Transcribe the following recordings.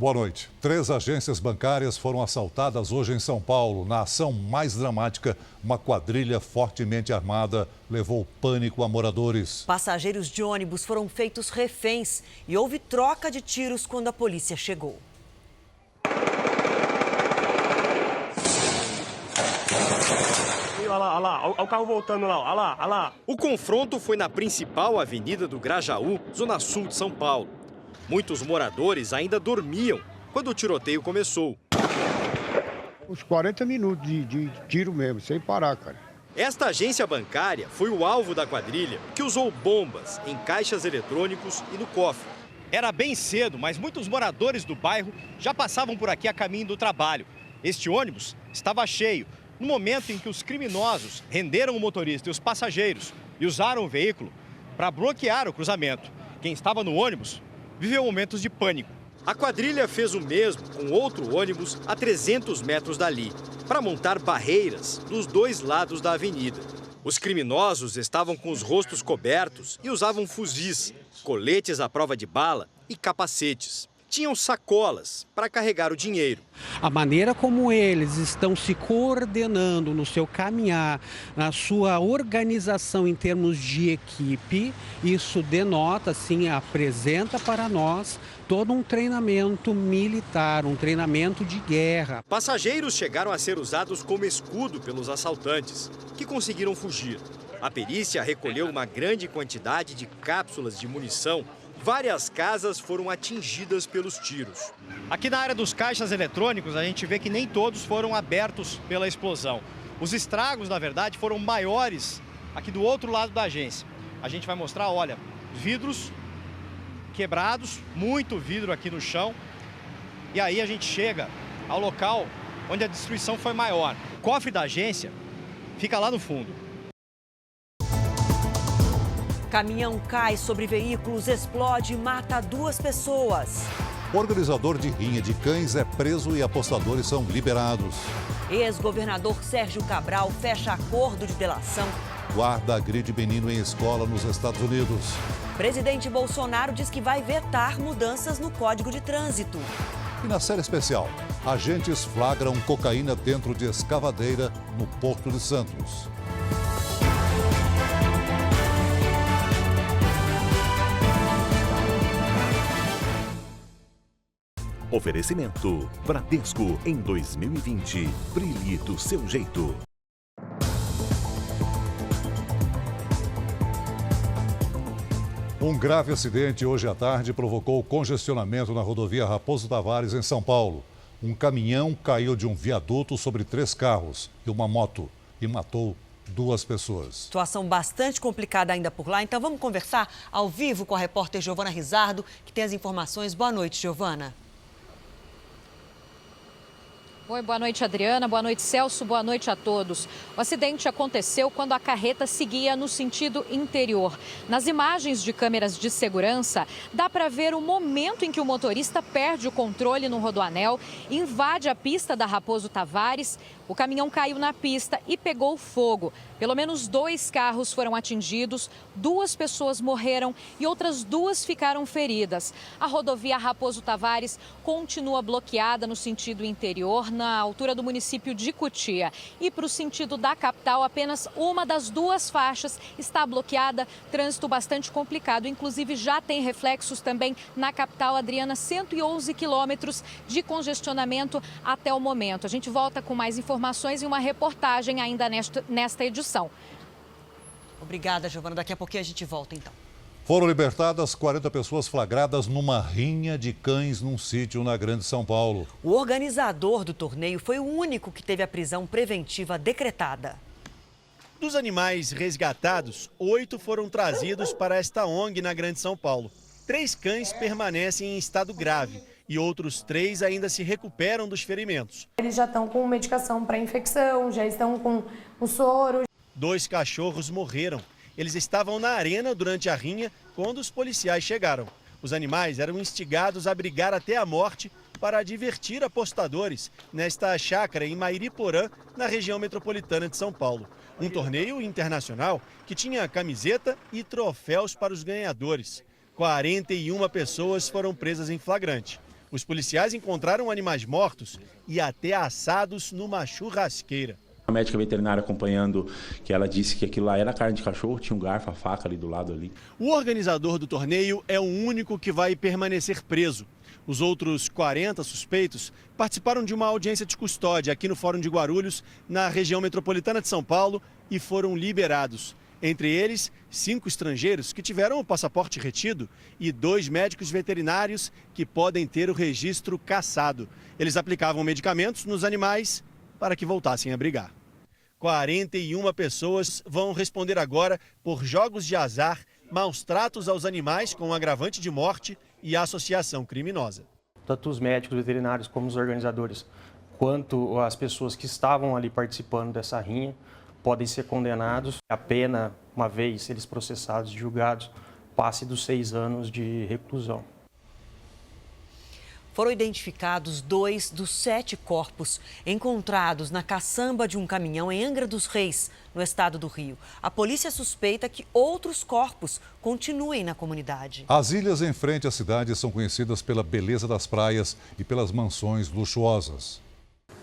Boa noite. 3 agências bancárias foram assaltadas hoje em São Paulo. Na ação mais dramática, uma quadrilha fortemente armada levou pânico a moradores. Passageiros de ônibus foram feitos reféns e houve troca de tiros quando a polícia chegou. Olha lá, olha o carro voltando lá, olha lá. O confronto foi na principal avenida do Grajaú, zona sul de São Paulo. Muitos moradores ainda dormiam quando o tiroteio começou. Uns 40 minutos de tiro mesmo, sem parar, cara. Esta agência bancária foi o alvo da quadrilha, que usou bombas em caixas eletrônicos e no cofre. Era bem cedo, mas muitos moradores do bairro já passavam por aqui a caminho do trabalho. Este ônibus estava cheio, no momento em que os criminosos renderam o motorista e os passageiros e usaram o veículo para bloquear o cruzamento. Quem estava no ônibus viveu momentos de pânico. A quadrilha fez o mesmo com outro ônibus a 300 metros dali, para montar barreiras dos dois lados da avenida. Os criminosos estavam com os rostos cobertos e usavam fuzis, coletes à prova de bala e capacetes. Tinham sacolas para carregar o dinheiro. A maneira como eles estão se coordenando no seu caminhar, na sua organização em termos de equipe, isso denota, sim, apresenta para nós todo um treinamento militar, um treinamento de guerra. Passageiros chegaram a ser usados como escudo pelos assaltantes, que conseguiram fugir. A perícia recolheu uma grande quantidade de cápsulas de munição. Várias casas foram atingidas pelos tiros. Aqui na área dos caixas eletrônicos, a gente vê que nem todos foram abertos pela explosão. Os estragos, na verdade, foram maiores aqui do outro lado da agência. A gente vai mostrar, olha, vidros quebrados, muito vidro aqui no chão. E aí a gente chega ao local onde a destruição foi maior. O cofre da agência fica lá no fundo. Caminhão cai sobre veículos, explode e mata 2 pessoas. Organizador de rinha de cães é preso e apostadores são liberados. Ex-governador Sérgio Cabral fecha acordo de delação. Guarda agride menino em escola nos Estados Unidos. Presidente Bolsonaro diz que vai vetar mudanças no Código de Trânsito. E na série especial, agentes flagram cocaína dentro de escavadeira no Porto de Santos. Oferecimento Bradesco em 2020. Brilhe do seu jeito. Um grave acidente hoje à tarde provocou congestionamento na rodovia Raposo Tavares, em São Paulo. Um caminhão caiu de um viaduto sobre 3 carros e uma moto e matou 2 pessoas. Situação bastante complicada ainda por lá, então vamos conversar ao vivo com a repórter Giovana Rizardo, que tem as informações. Boa noite, Giovana. Oi, boa noite, Adriana. Boa noite, Celso. Boa noite a todos. O acidente aconteceu quando a carreta seguia no sentido interior. Nas imagens de câmeras de segurança, dá para ver o momento em que o motorista perde o controle no rodoanel, invade a pista da Raposo Tavares. O caminhão caiu na pista e pegou fogo. Pelo menos 2 carros foram atingidos, 2 pessoas morreram e outras 2 ficaram feridas. A rodovia Raposo Tavares continua bloqueada no sentido interior, na altura do município de Cotia. E para o sentido da capital, apenas uma das 2 faixas está bloqueada. Trânsito bastante complicado, inclusive já tem reflexos também na capital, Adriana, 111 quilômetros de congestionamento até o momento. A gente volta com mais informações e uma reportagem ainda nesta edição. Obrigada, Giovana. Daqui a pouquinho a gente volta, então. Foram libertadas 40 pessoas flagradas numa rinha de cães num sítio na Grande São Paulo. O organizador do torneio foi o único que teve a prisão preventiva decretada. Dos animais resgatados, 8 foram trazidos para esta ONG na Grande São Paulo. 3 cães permanecem em estado grave e outros 3 ainda se recuperam dos ferimentos. Eles já estão com medicação para infecção, já estão com o soro. 2 cachorros morreram. Eles estavam na arena durante a rinha quando os policiais chegaram. Os animais eram instigados a brigar até a morte para divertir apostadores nesta chácara em Mairiporã, na região metropolitana de São Paulo. Um torneio internacional que tinha camiseta e troféus para os ganhadores. 41 pessoas foram presas em flagrante. Os policiais encontraram animais mortos e até assados numa churrasqueira. A médica veterinária acompanhando, que ela disse que aquilo lá era carne de cachorro, tinha um garfo, a faca ali do lado ali. O organizador do torneio é o único que vai permanecer preso. Os outros 40 suspeitos participaram de uma audiência de custódia aqui no Fórum de Guarulhos, na região metropolitana de São Paulo, e foram liberados. Entre eles, 5 estrangeiros que tiveram o passaporte retido e 2 médicos veterinários que podem ter o registro cassado. Eles aplicavam medicamentos nos animais para que voltassem a brigar. 41 pessoas vão responder agora por jogos de azar, maus tratos aos animais com agravante de morte e associação criminosa. Tanto os médicos veterinários como os organizadores, quanto as pessoas que estavam ali participando dessa rinha, podem ser condenados. A pena, uma vez eles processados e julgados, passe dos 6 anos de reclusão. Foram identificados 2 dos 7 corpos encontrados na caçamba de um caminhão em Angra dos Reis, no estado do Rio. A polícia suspeita que outros corpos continuem na comunidade. As ilhas em frente à cidade são conhecidas pela beleza das praias e pelas mansões luxuosas.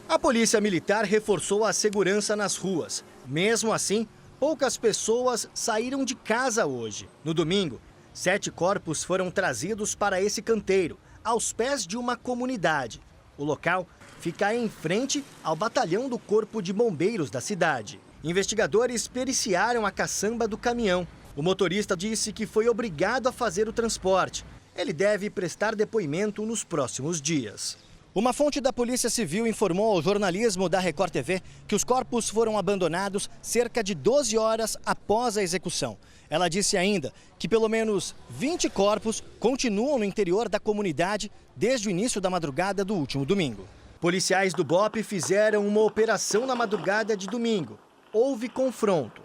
A polícia militar reforçou a segurança nas ruas. Mesmo assim, poucas pessoas saíram de casa hoje. No domingo, 7 corpos foram trazidos para esse canteiro, aos pés de uma comunidade. O local fica em frente ao batalhão do Corpo de Bombeiros da cidade. Investigadores periciaram a caçamba do caminhão. O motorista disse que foi obrigado a fazer o transporte. Ele deve prestar depoimento nos próximos dias. Uma fonte da Polícia Civil informou ao jornalismo da Record TV que os corpos foram abandonados cerca de 12 horas após a execução. Ela disse ainda que pelo menos 20 corpos continuam no interior da comunidade desde o início da madrugada do último domingo. Policiais do BOPE fizeram uma operação na madrugada de domingo. Houve confronto.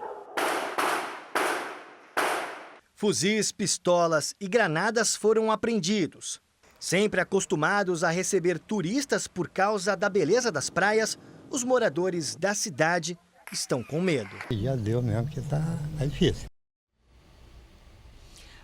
Fuzis, pistolas e granadas foram apreendidos. Sempre acostumados a receber turistas por causa da beleza das praias, os moradores da cidade estão com medo. Já deu mesmo que tá difícil.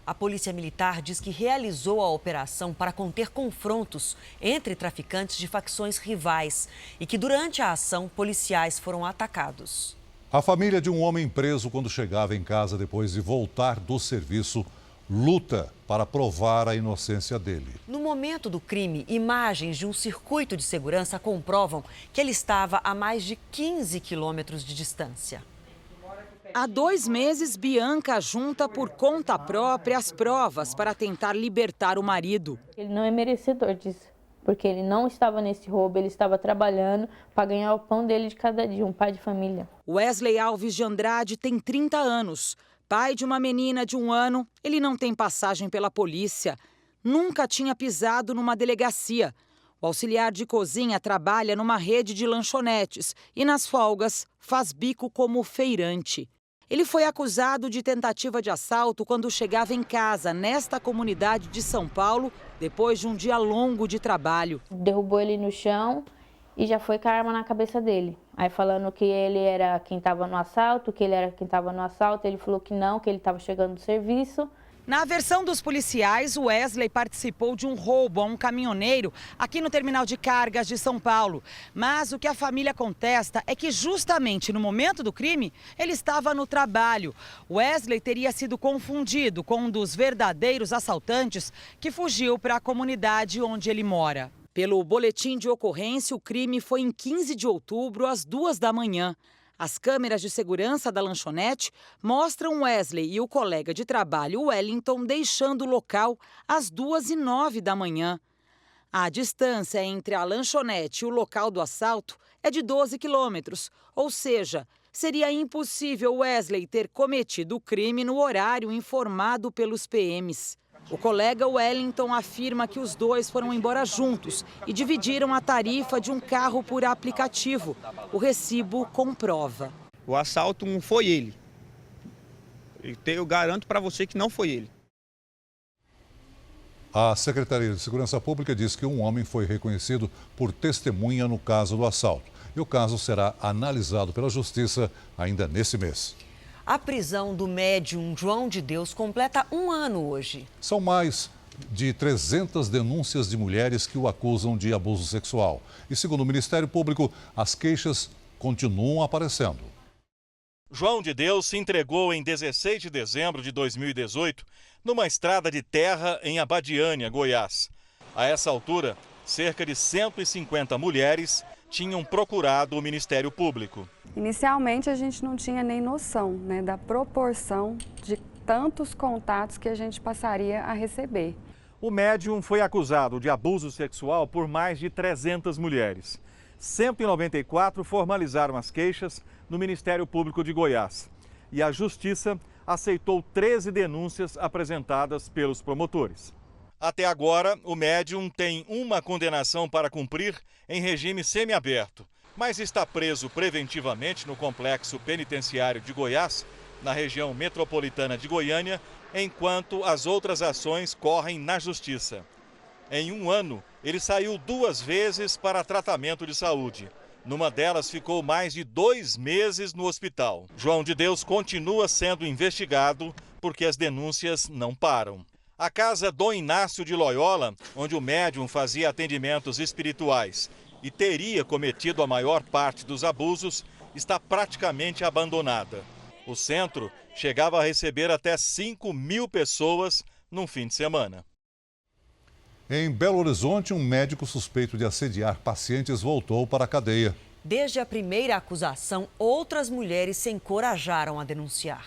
A Polícia Militar diz que realizou a operação para conter confrontos entre traficantes de facções rivais e que durante a ação policiais foram atacados. A família de um homem preso quando chegava em casa depois de voltar do serviço luta para provar a inocência dele. No momento do crime, imagens de um circuito de segurança comprovam que ele estava a mais de 15 quilômetros de distância. Há 2 meses, Bianca junta por conta própria as provas para tentar libertar o marido. Ele não é merecedor disso, porque ele não estava nesse roubo, ele estava trabalhando para ganhar o pão dele de cada dia, um pai de família. Wesley Alves de Andrade tem 30 anos. Pai de uma menina de 1 ano, ele não tem passagem pela polícia. Nunca tinha pisado numa delegacia. O auxiliar de cozinha trabalha numa rede de lanchonetes e, nas folgas, faz bico como feirante. Ele foi acusado de tentativa de assalto quando chegava em casa, nesta comunidade de São Paulo, depois de um dia longo de trabalho. Derrubou ele no chão e já foi com a arma na cabeça dele. Aí falando que ele era quem estava no assalto, ele falou que não, que ele estava chegando do serviço. Na versão dos policiais, o Wesley participou de um roubo a um caminhoneiro aqui no terminal de cargas de São Paulo. Mas o que a família contesta é que justamente no momento do crime, ele estava no trabalho. Wesley teria sido confundido com um dos verdadeiros assaltantes que fugiu para a comunidade onde ele mora. Pelo boletim de ocorrência, o crime foi em 15 de outubro, às 2 da manhã. As câmeras de segurança da lanchonete mostram Wesley e o colega de trabalho Wellington deixando o local às 2h09 da manhã. A distância entre a lanchonete e o local do assalto é de 12 quilômetros, ou seja, seria impossível Wesley ter cometido o crime no horário informado pelos PMs. O colega Wellington afirma que os dois foram embora juntos e dividiram a tarifa de um carro por aplicativo. O recibo comprova. O assalto não foi ele. Eu garanto para você que não foi ele. A Secretaria de Segurança Pública diz que um homem foi reconhecido por testemunha no caso do assalto. E o caso será analisado pela Justiça ainda nesse mês. A prisão do médium João de Deus completa 1 ano hoje. São mais de 300 denúncias de mulheres que o acusam de abuso sexual. E, segundo o Ministério Público, as queixas continuam aparecendo. João de Deus se entregou em 16 de dezembro de 2018 numa estrada de terra em Abadiânia, Goiás. A essa altura, cerca de 150 mulheres tinham procurado o Ministério Público. Inicialmente, a gente não tinha nem noção, da proporção de tantos contatos que a gente passaria a receber. O médium foi acusado de abuso sexual por mais de 300 mulheres. 194 formalizaram as queixas no Ministério Público de Goiás. E a Justiça aceitou 13 denúncias apresentadas pelos promotores. Até agora, o médium tem uma condenação para cumprir em regime semiaberto, mas está preso preventivamente no complexo penitenciário de Goiás, na região metropolitana de Goiânia, enquanto as outras ações correm na Justiça. Em um ano, ele saiu 2 vezes para tratamento de saúde. Numa delas, ficou mais de 2 meses no hospital. João de Deus continua sendo investigado porque as denúncias não param. A casa Dom Inácio de Loyola, onde o médium fazia atendimentos espirituais e teria cometido a maior parte dos abusos, está praticamente abandonada. O centro chegava a receber até 5.000 pessoas num fim de semana. Em Belo Horizonte, um médico suspeito de assediar pacientes voltou para a cadeia. Desde a primeira acusação, outras mulheres se encorajaram a denunciar.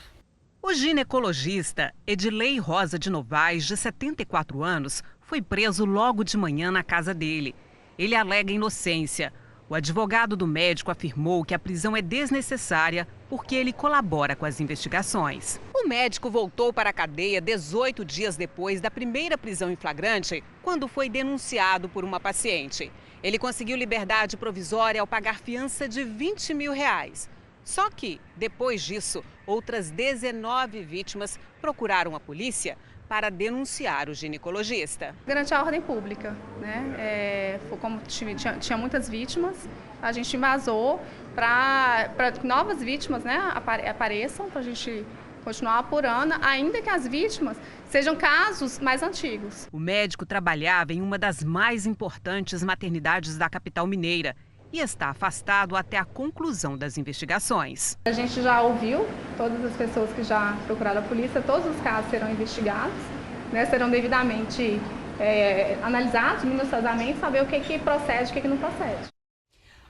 O ginecologista Edilei Rosa de Novaes, de 74 anos, foi preso logo de manhã na casa dele. Ele alega inocência. O advogado do médico afirmou que a prisão é desnecessária porque ele colabora com as investigações. O médico voltou para a cadeia 18 dias depois da primeira prisão em flagrante, quando foi denunciado por uma paciente. Ele conseguiu liberdade provisória ao pagar fiança de R$20 mil. Só que, depois disso, outras 19 vítimas procuraram a polícia para denunciar o ginecologista. Garante a ordem pública, como tinha muitas vítimas, a gente embasou para que novas vítimas apareçam, para a gente continuar apurando, ainda que as vítimas sejam casos mais antigos. O médico trabalhava em uma das mais importantes maternidades da capital mineira e está afastado até a conclusão das investigações. A gente já ouviu todas as pessoas que já procuraram a polícia, todos os casos serão investigados, serão devidamente analisados minuciosamente, saber o que procede e o que não procede.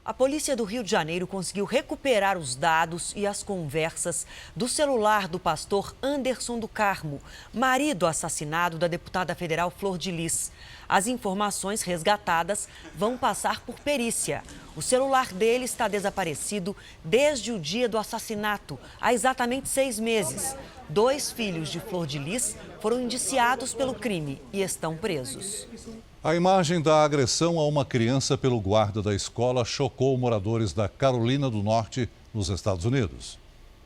A polícia do Rio de Janeiro conseguiu recuperar os dados e as conversas do celular do pastor Anderson do Carmo, marido assassinado da deputada federal Flor de Lis. As informações resgatadas vão passar por perícia. O celular dele está desaparecido desde o dia do assassinato, há exatamente 6 meses. 2 filhos de Flor de Lis foram indiciados pelo crime e estão presos. A imagem da agressão a uma criança pelo guarda da escola chocou moradores da Carolina do Norte, nos Estados Unidos.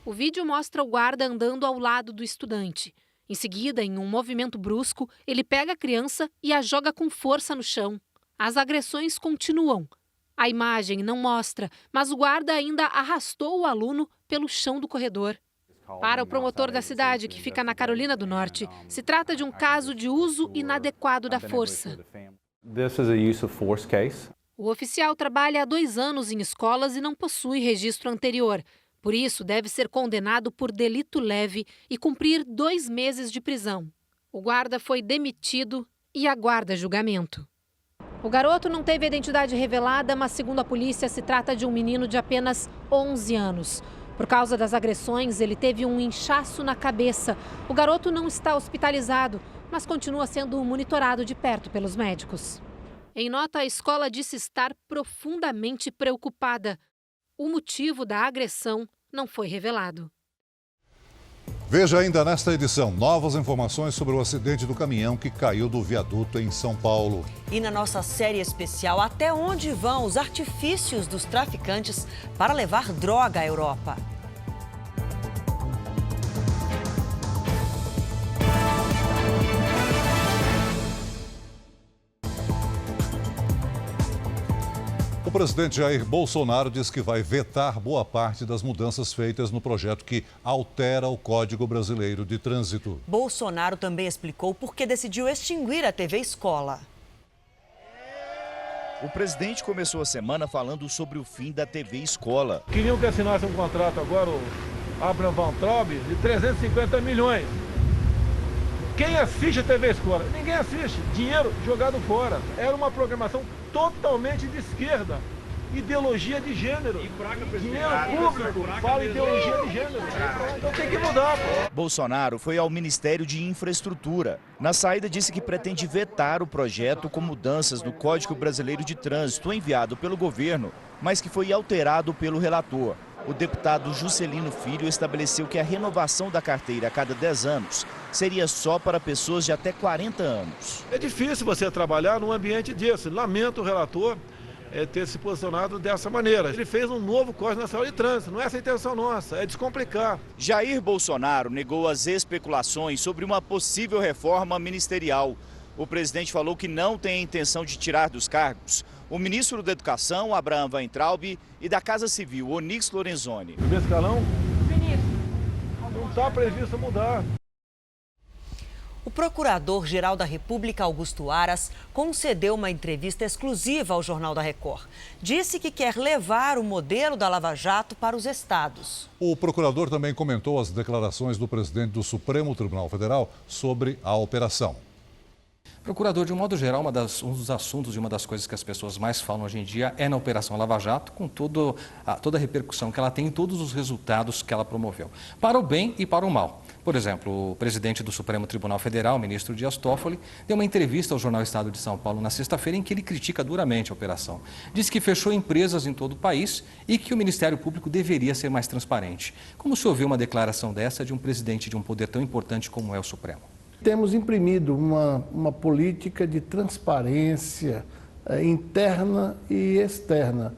O vídeo mostra o guarda andando ao lado do estudante. Em seguida, em um movimento brusco, ele pega a criança e a joga com força no chão. As agressões continuam. A imagem não mostra, mas o guarda ainda arrastou o aluno pelo chão do corredor. Para o promotor da cidade, que fica na Carolina do Norte, se trata de um caso de uso inadequado da força. O oficial trabalha há 2 anos em escolas e não possui registro anterior. Por isso, deve ser condenado por delito leve e cumprir 2 meses de prisão. O guarda foi demitido e aguarda julgamento. O garoto não teve a identidade revelada, mas, segundo a polícia, se trata de um menino de apenas 11 anos. Por causa das agressões, ele teve um inchaço na cabeça. O garoto não está hospitalizado, mas continua sendo monitorado de perto pelos médicos. Em nota, a escola disse estar profundamente preocupada. O motivo da agressão não foi revelado. Veja ainda nesta edição novas informações sobre o acidente do caminhão que caiu do viaduto em São Paulo. E na nossa série especial, até onde vão os artifícios dos traficantes para levar droga à Europa? O presidente Jair Bolsonaro diz que vai vetar boa parte das mudanças feitas no projeto que altera o Código Brasileiro de Trânsito. Bolsonaro também explicou por que decidiu extinguir a TV Escola. O presidente começou a semana falando sobre o fim da TV Escola. Queriam que assinasse um contrato agora, o Abraham Van Traub, de 350 milhões. Quem assiste a TV Escola? Ninguém assiste. Dinheiro jogado fora. Era uma programação totalmente de esquerda. Ideologia de gênero. Dinheiro público fala ideologia de gênero. Então tem que mudar, pô. Bolsonaro foi ao Ministério de Infraestrutura. Na saída disse que pretende vetar o projeto com mudanças no Código Brasileiro de Trânsito enviado pelo governo, mas que foi alterado pelo relator. O deputado Juscelino Filho estabeleceu que a renovação da carteira a cada 10 anos seria só para pessoas de até 40 anos. É difícil você trabalhar num ambiente desse. Lamento o relator ter se posicionado dessa maneira. Ele fez um novo Código Nacional de Trânsito. Não é essa a intenção nossa, é descomplicar. Jair Bolsonaro negou as especulações sobre uma possível reforma ministerial. O presidente falou que não tem a intenção de tirar dos cargos o ministro da Educação, Abraham Van Traub, e da Casa Civil, Onyx Lorenzoni. Primeiro escalão? Não está previsto mudar. O Procurador-Geral da República, Augusto Aras, concedeu uma entrevista exclusiva ao Jornal da Record. Disse que quer levar o modelo da Lava Jato para os estados. O procurador também comentou as declarações do presidente do Supremo Tribunal Federal sobre a operação. Procurador, de um modo geral, um dos assuntos e uma das coisas que as pessoas mais falam hoje em dia é na Operação Lava Jato, com toda a repercussão que ela tem e todos os resultados que ela promoveu, para o bem e para o mal. Por exemplo, o presidente do Supremo Tribunal Federal, o ministro Dias Toffoli, deu uma entrevista ao jornal Estado de São Paulo na sexta-feira em que ele critica duramente a operação. Diz que fechou empresas em todo o país e que o Ministério Público deveria ser mais transparente. Como se ouviu uma declaração dessa de um presidente de um poder tão importante como é o Supremo? Temos imprimido uma política de transparência interna e externa,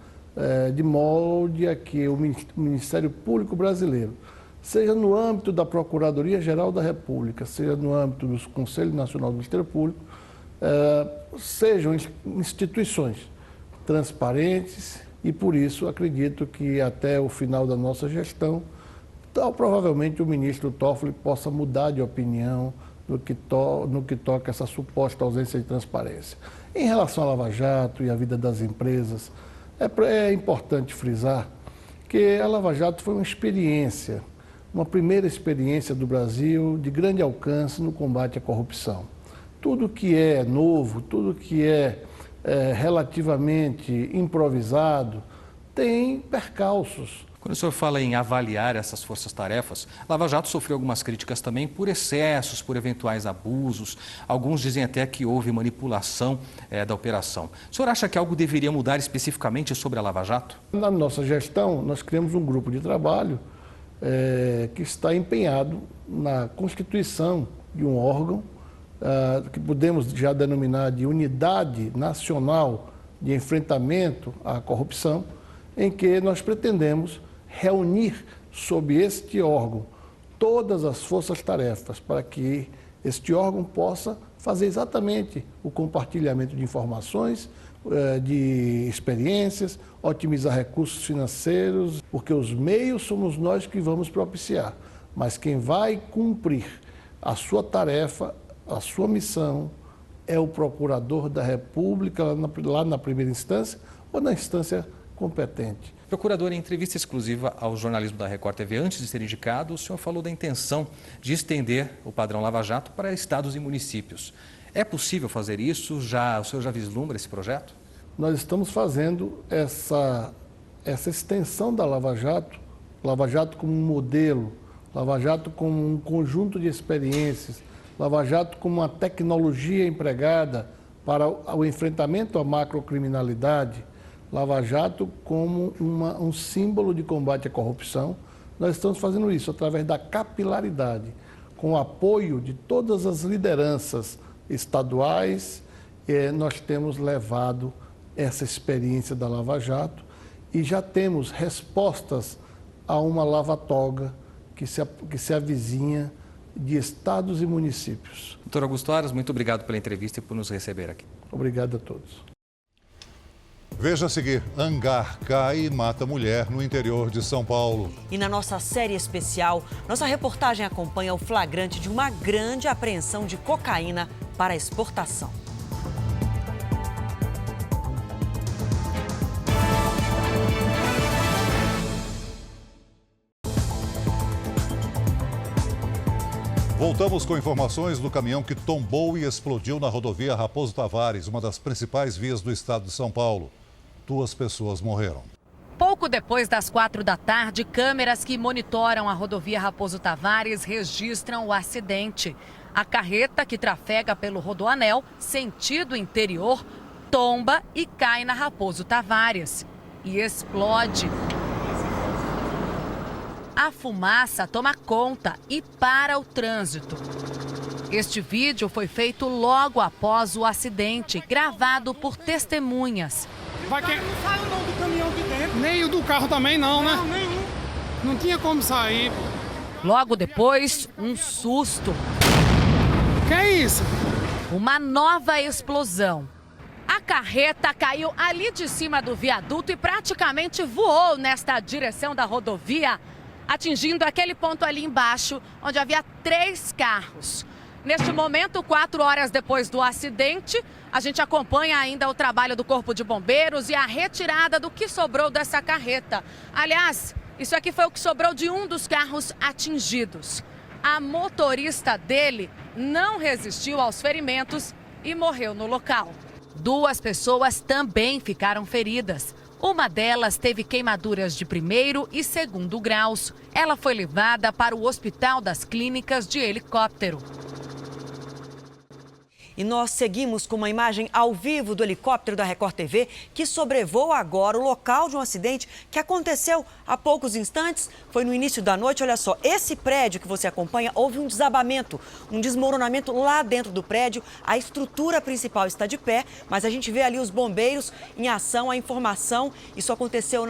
de modo a que o Ministério Público Brasileiro, seja no âmbito da Procuradoria-Geral da República, seja no âmbito do Conselho Nacional do Ministério Público, sejam instituições transparentes e, por isso, acredito que até o final da nossa gestão, provavelmente o ministro Toffoli possa mudar de opinião no que toca essa suposta ausência de transparência. Em relação à Lava Jato e à vida das empresas, é importante frisar que a Lava Jato foi uma primeira experiência do Brasil de grande alcance no combate à corrupção. Tudo que é novo, tudo que é relativamente improvisado, tem percalços. Quando o senhor fala em avaliar essas forças-tarefas, Lava Jato sofreu algumas críticas também por excessos, por eventuais abusos. Alguns dizem até que houve manipulação da operação. O senhor acha que algo deveria mudar especificamente sobre a Lava Jato? Na nossa gestão, nós criamos um grupo de trabalho que está empenhado na constituição de um órgão que podemos já denominar de Unidade Nacional de Enfrentamento à Corrupção, em que nós pretendemos reunir sob este órgão todas as forças-tarefas para que este órgão possa fazer exatamente o compartilhamento de informações, de experiências, otimizar recursos financeiros, porque os meios somos nós que vamos propiciar, mas quem vai cumprir a sua tarefa, a sua missão, é o Procurador da República, lá na primeira instância ou na instância competente. Procurador, em entrevista exclusiva ao jornalismo da Record TV, antes de ser indicado, o senhor falou da intenção de estender o padrão Lava Jato para estados e municípios. É possível fazer isso? O senhor já vislumbra esse projeto? Nós estamos fazendo essa extensão da Lava Jato como um modelo, Lava Jato como um conjunto de experiências, Lava Jato como uma tecnologia empregada para o enfrentamento à macrocriminalidade, Lava Jato como um símbolo de combate à corrupção. Nós estamos fazendo isso através da capilaridade, com o apoio de todas as lideranças estaduais. Nós temos levado essa experiência da Lava Jato e já temos respostas a uma lava-toga que se avizinha de estados e municípios. Doutor Augusto Aras, muito obrigado pela entrevista e por nos receber aqui. Obrigado a todos. Veja a seguir, hangar cai e mata mulher no interior de São Paulo. E na nossa série especial, nossa reportagem acompanha o flagrante de uma grande apreensão de cocaína para exportação. Voltamos com informações do caminhão que tombou e explodiu na rodovia Raposo Tavares, uma das principais vias do estado de São Paulo. 2 pessoas morreram. Pouco depois das 4 da tarde, câmeras que monitoram a rodovia Raposo Tavares registram o acidente. A carreta que trafega pelo Rodoanel, sentido interior, tomba e cai na Raposo Tavares. E explode. A fumaça toma conta e para o trânsito. Este vídeo foi feito logo após o acidente, gravado por testemunhas. Não saiu não do caminhão de dentro. Nem o do carro também não, né? Não, nenhum. Não tinha como sair. Logo depois, um susto. Que é isso? Uma nova explosão. A carreta caiu ali de cima do viaduto e praticamente voou nesta direção da rodovia, atingindo aquele ponto ali embaixo, onde havia 3 carros. Neste momento, 4 horas depois do acidente, a gente acompanha ainda o trabalho do Corpo de Bombeiros e a retirada do que sobrou dessa carreta. Aliás, isso aqui foi o que sobrou de um dos carros atingidos. A motorista dele não resistiu aos ferimentos e morreu no local. 2 pessoas também ficaram feridas. Uma delas teve queimaduras de 1º e 2º graus. Ela foi levada para o Hospital das Clínicas de helicóptero. E nós seguimos com uma imagem ao vivo do helicóptero da Record TV que sobrevoa agora o local de um acidente que aconteceu há poucos instantes. Foi no início da noite. Olha só, esse prédio que você acompanha, houve um desabamento, um desmoronamento lá dentro do prédio. A estrutura principal está de pé, mas a gente vê ali os bombeiros em ação. A informação, isso aconteceu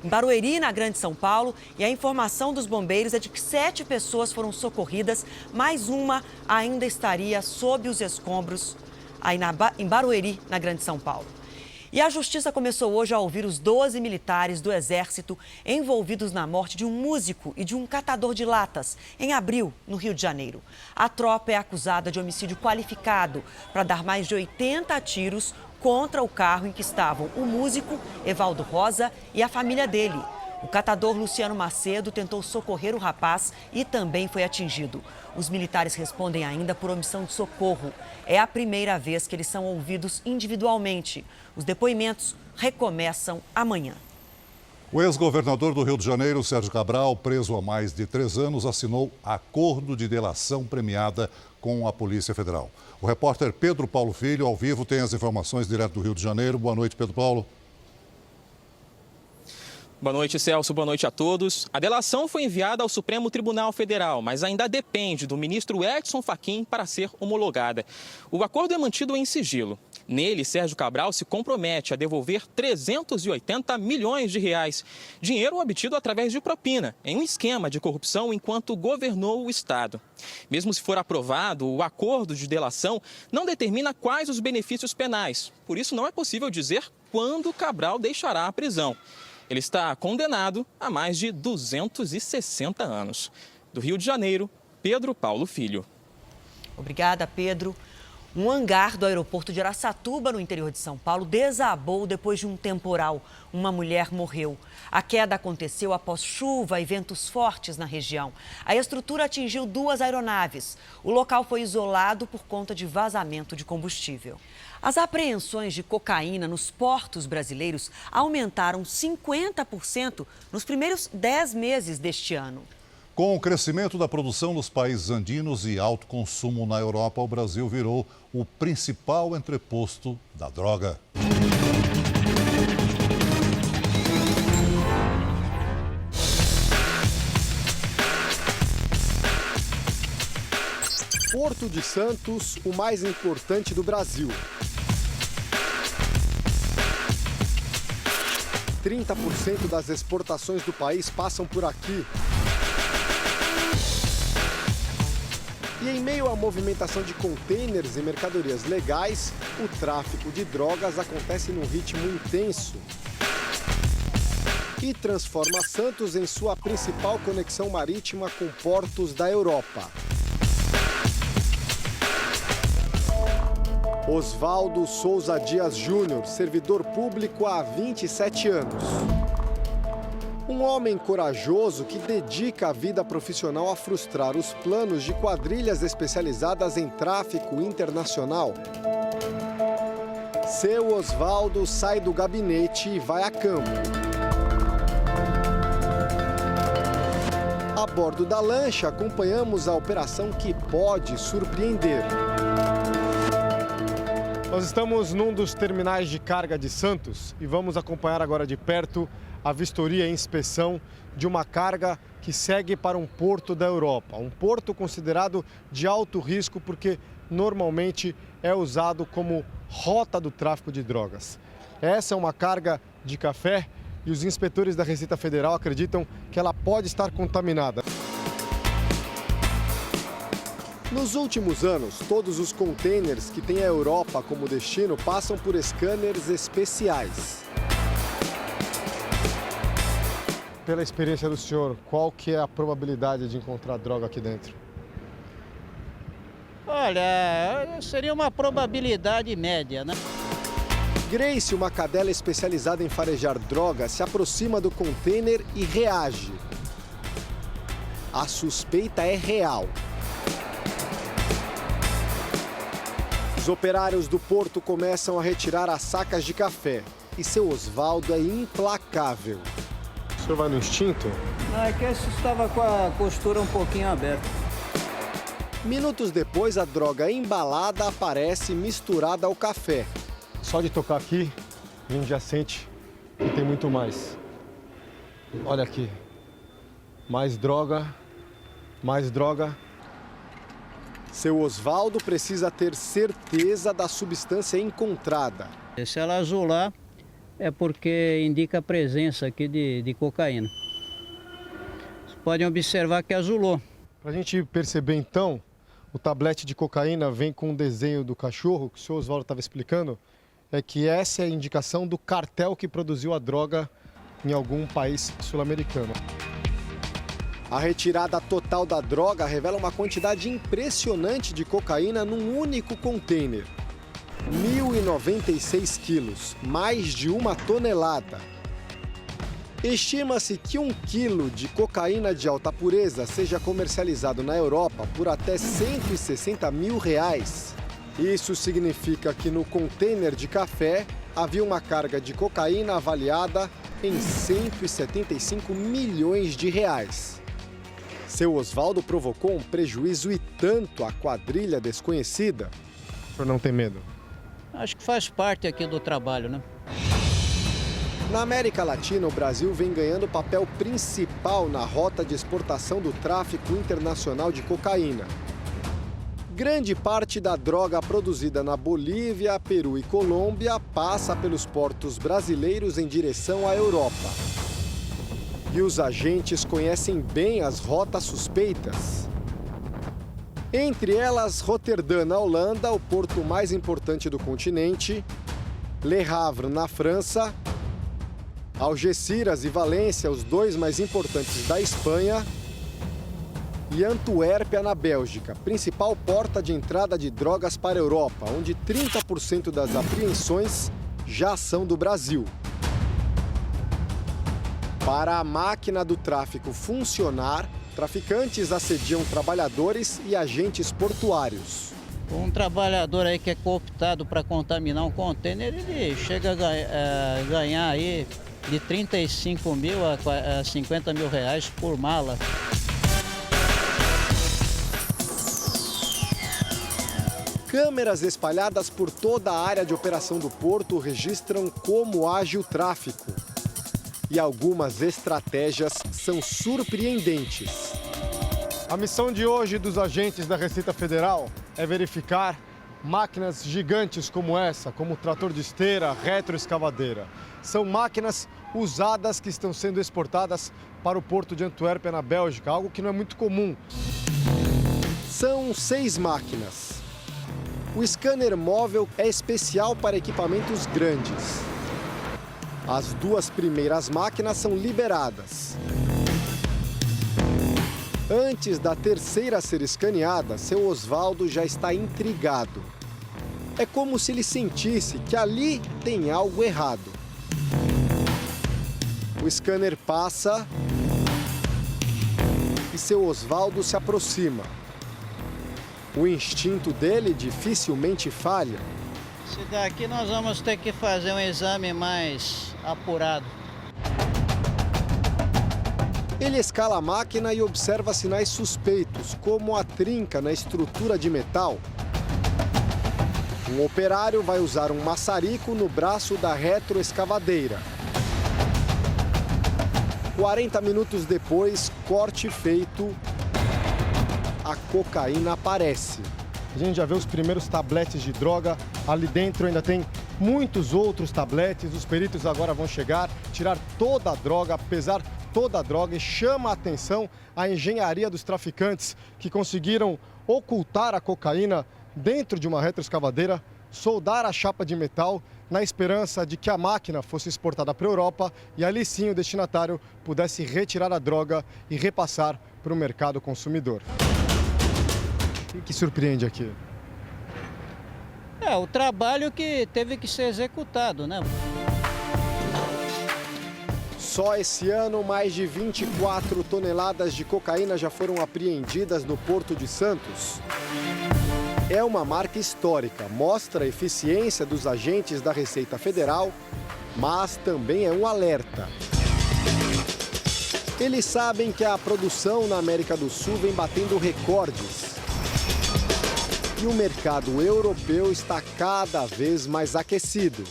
em Barueri, na Grande São Paulo, e a informação dos bombeiros é de que 7 pessoas foram socorridas, mais uma ainda estaria sob os escombros aí em Barueri, na Grande São Paulo. E a Justiça começou hoje a ouvir os 12 militares do Exército envolvidos na morte de um músico e de um catador de latas, em abril, no Rio de Janeiro. A tropa é acusada de homicídio qualificado para dar mais de 80 tiros contra o carro em que estavam o músico Evaldo Rosa e a família dele. O catador Luciano Macedo tentou socorrer o rapaz e também foi atingido. Os militares respondem ainda por omissão de socorro. É a primeira vez que eles são ouvidos individualmente. Os depoimentos recomeçam amanhã. O ex-governador do Rio de Janeiro, Sérgio Cabral, preso há mais de 3 anos, assinou acordo de delação premiada com a Polícia Federal. O repórter Pedro Paulo Filho, ao vivo, tem as informações direto do Rio de Janeiro. Boa noite, Pedro Paulo. Boa noite, Celso. Boa noite a todos. A delação foi enviada ao Supremo Tribunal Federal, mas ainda depende do ministro Edson Fachin para ser homologada. O acordo é mantido em sigilo. Nele, Sérgio Cabral se compromete a devolver 380 milhões de reais, dinheiro obtido através de propina, em um esquema de corrupção enquanto governou o Estado. Mesmo se for aprovado, o acordo de delação não determina quais os benefícios penais. Por isso, não é possível dizer quando Cabral deixará a prisão. Ele está condenado a mais de 260 anos. Do Rio de Janeiro, Pedro Paulo Filho. Obrigada, Pedro. Um hangar do aeroporto de Araçatuba, no interior de São Paulo, desabou depois de um temporal. Uma mulher morreu. A queda aconteceu após chuva e ventos fortes na região. A estrutura atingiu 2 aeronaves. O local foi isolado por conta de vazamento de combustível. As apreensões de cocaína nos portos brasileiros aumentaram 50% nos primeiros 10 meses deste ano. Com o crescimento da produção nos países andinos e alto consumo na Europa, o Brasil virou o principal entreposto da droga. Porto de Santos, o mais importante do Brasil. 30% das exportações do país passam por aqui. E em meio à movimentação de contêineres e mercadorias legais, o tráfico de drogas acontece num ritmo intenso e transforma Santos em sua principal conexão marítima com portos da Europa. Oswaldo Souza Dias Júnior, servidor público há 27 anos. Um homem corajoso que dedica a vida profissional a frustrar os planos de quadrilhas especializadas em tráfico internacional. Seu Oswaldo sai do gabinete e vai a campo. A bordo da lancha, acompanhamos a operação que pode surpreender. Nós estamos num dos terminais de carga de Santos e vamos acompanhar agora de perto a vistoria e inspeção de uma carga que segue para um porto da Europa. Um porto considerado de alto risco porque normalmente é usado como rota do tráfico de drogas. Essa é uma carga de café e os inspetores da Receita Federal acreditam que ela pode estar contaminada. Nos últimos anos, todos os contêineres que têm a Europa como destino passam por scanners especiais. Pela experiência do senhor, qual que é a probabilidade de encontrar droga aqui dentro? Olha, seria uma probabilidade média, né? Grace, uma cadela especializada em farejar drogas, se aproxima do contêiner e reage. A suspeita é real. Os operários do porto começam a retirar as sacas de café e seu Oswaldo é implacável. O senhor vai no instinto? Não, é que esse estava com a costura um pouquinho aberta. Minutos depois, a droga embalada aparece misturada ao café. Só de tocar aqui, a gente já sente que tem muito mais. Olha aqui. Mais droga, mais droga. Seu Oswaldo precisa ter certeza da substância encontrada. Se ela azular, é porque indica a presença aqui de cocaína. Vocês podem observar que azulou. Para a gente perceber então, o tablete de cocaína vem com um desenho do cachorro, que o senhor Oswaldo estava explicando, é que essa é a indicação do cartel que produziu a droga em algum país sul-americano. A retirada total da droga revela uma quantidade impressionante de cocaína num único contêiner. 1.096 quilos, mais de 1 tonelada. Estima-se que 1 quilo de cocaína de alta pureza seja comercializado na Europa por até R$160 mil. Isso significa que no contêiner de café havia uma carga de cocaína avaliada em 175 milhões de reais. Seu Oswaldo provocou um prejuízo e tanto à quadrilha desconhecida. O senhor não tem medo? Acho que faz parte aqui do trabalho, né? Na América Latina, o Brasil vem ganhando papel principal na rota de exportação do tráfico internacional de cocaína. Grande parte da droga produzida na Bolívia, Peru e Colômbia passa pelos portos brasileiros em direção à Europa. E os agentes conhecem bem as rotas suspeitas. Entre elas, Roterdã, na Holanda, o porto mais importante do continente, Le Havre, na França, Algeciras e Valência, os dois mais importantes da Espanha, e Antuérpia, na Bélgica, principal porta de entrada de drogas para a Europa, onde 30% das apreensões já são do Brasil. Para a máquina do tráfico funcionar, traficantes assediam trabalhadores e agentes portuários. Um trabalhador aí que é cooptado para contaminar um contêiner, ele chega a ganhar aí de 35 mil a 50 mil reais por mala. Câmeras espalhadas por toda a área de operação do porto registram como age o tráfico. E algumas estratégias são surpreendentes. A missão de hoje dos agentes da Receita Federal é verificar máquinas gigantes como essa, como trator de esteira, retroescavadeira. São máquinas usadas que estão sendo exportadas para o porto de Antuérpia, na Bélgica, algo que não é muito comum. São 6 máquinas. O scanner móvel é especial para equipamentos grandes. As 2 primeiras máquinas são liberadas. Antes da terceira ser escaneada, seu Oswaldo já está intrigado. É como se ele sentisse que ali tem algo errado. O scanner passa e seu Oswaldo se aproxima. O instinto dele dificilmente falha. Esse daqui nós vamos ter que fazer um exame mais apurado. Ele escala a máquina e observa sinais suspeitos, como a trinca na estrutura de metal. Um operário vai usar um maçarico no braço da retroescavadeira. 40 minutos depois, corte feito, a cocaína aparece. A gente já vê os primeiros tabletes de droga. Ali dentro ainda tem muitos outros tabletes. Os peritos agora vão chegar, tirar toda a droga, pesar toda a droga, e chama a atenção a engenharia dos traficantes que conseguiram ocultar a cocaína dentro de uma retroescavadeira, soldar a chapa de metal na esperança de que a máquina fosse exportada para a Europa e ali sim o destinatário pudesse retirar a droga e repassar para o mercado consumidor. O que surpreende aqui? É o trabalho que teve que ser executado, né? Só esse ano, mais de 24 toneladas de cocaína já foram apreendidas no Porto de Santos. É uma marca histórica, mostra a eficiência dos agentes da Receita Federal, mas também é um alerta. Eles sabem que a produção na América do Sul vem batendo recordes. E o mercado europeu está cada vez mais aquecido.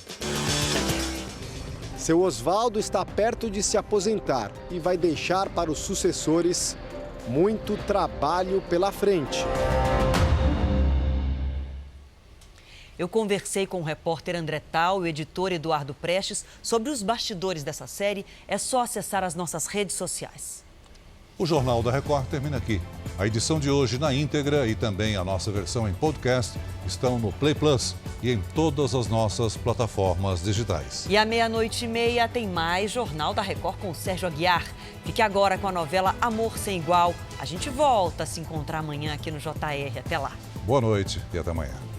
Seu Oswaldo está perto de se aposentar e vai deixar para os sucessores muito trabalho pela frente. Eu conversei com o repórter André Tal e o editor Eduardo Prestes sobre os bastidores dessa série. É só acessar as nossas redes sociais. O Jornal da Record termina aqui. A edição de hoje na íntegra e também a nossa versão em podcast estão no Play Plus e em todas as nossas plataformas digitais. E à 00:30 tem mais Jornal da Record com o Sérgio Aguiar. Fique agora com a novela Amor Sem Igual. A gente volta a se encontrar amanhã aqui no JR. Até lá. Boa noite e até amanhã.